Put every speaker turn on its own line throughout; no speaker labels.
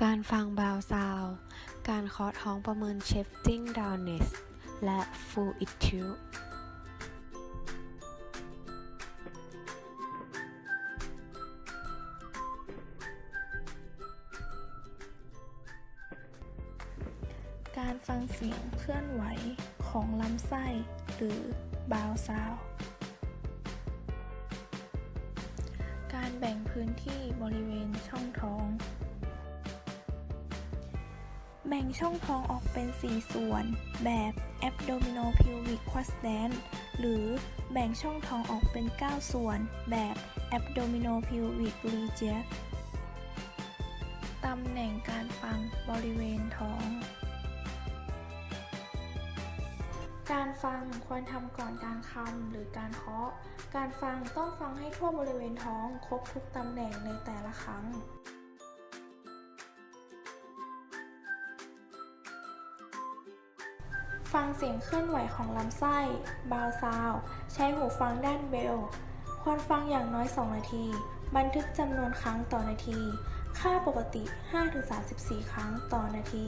การฟังบาวซาวด์การเคาะท้องประเมิน shifting dullness และ fluidity
การฟังเสียงเคลื่อนไหวของลำไส้หรือบาวซาวด์การแบ่งพื้นที่บริเวณช่องท้องแบ่งช่องท้องออกเป็น 4 ส่วนแบบ abdominopelvic quadrant หรือแบ่งช่องท้องออกเป็น 9 ส่วนแบบ abdominopelvic region ตำแหน่งการฟังบริเวณท้องการฟังควรทำก่อนการคำหรือการเคาะการฟังต้องฟังให้ทั่วบริเวณท้องครบทุกตำแหน่งในแต่ละครั้งฟังเสียงเคลื่อนไหวของลำไส้บาวซาวด์ใช้หูฟังด้านเบลควรฟังอย่างน้อย 2 นาทีบันทึกจำนวนครั้งต่อนาทีค่าปกติ 5-34 ครั้งต่อนาที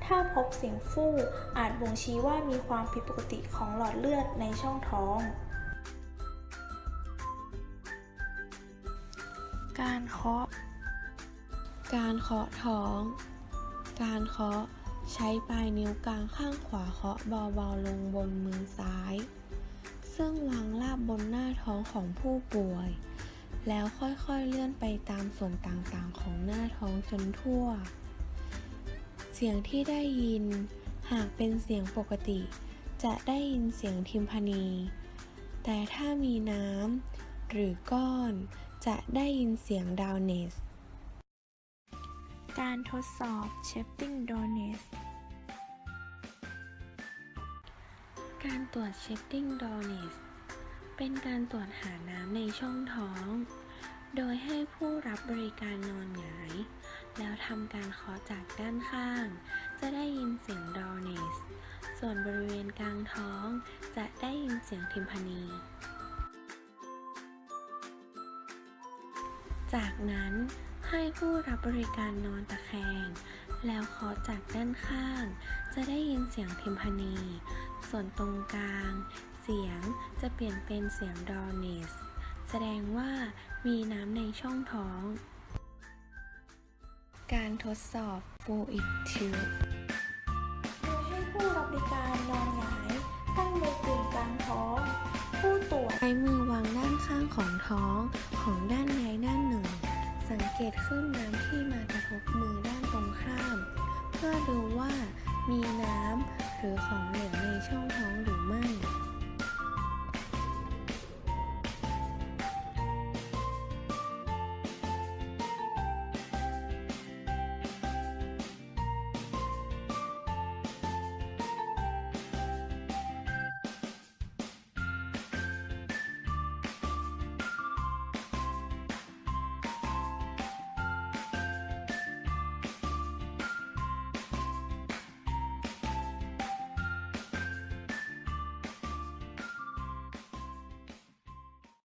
ถ้าพบเสียงฟู่อาจบ่งชี้ว่ามีความผิดปกติของหลอดเลือดในช่องท้องการเคาะ
ท้องการเคาะใช้ปลายนิ้วกลางข้างขวาเคาะเบาๆลงบนมือซ้ายซึ่งวางราบบนหน้าท้องของผู้ป่วยแล้วค่อยๆเลื่อนไปตามส่วนต่างๆของหน้าท้องจนทั่วเสียงที่ได้ยินหากเป็นเสียงปกติจะได้ยินเสียงทิมพานีแต่ถ้ามีน้ำหรือก้อนจะได้ยินเสียงดาวเนส
การทดสอบ shifting dullness
การตรวจ shifting dullness เป็นการตรวจหาน้ำในช่องท้องโดยให้ผู้รับบริการนอนหงายแล้วทำการเคาะจากด้านข้างจะได้ยินเสียง dullness ส่วนบริเวณกลางท้องจะได้ยินเสียงทิมพานีจากนั้นให้ผู้รับบริการนอนตะแคงแล้วเคาะจากด้านข้างจะได้ยินเสียงทิมพานีส่วนตรงกลางเสียงจะเปลี่ยนเป็นเสียง dullness แสดงว่ามีน้ำในช่องท้องการทดสอบ fluidity
โดยให้ผู้รับบริการนอนหงายตั้งมือกึ่งกลางท้องผู้ตรวจ
ใช้มือวางด้านข้างของท้องของด้านใดด้านหนึ่งสังเกตคลื่นน้ำที่มากระทบมือด้านตรงข้ามเพื่อดูว่ามีน้ำหรือของเหลวในช่องท้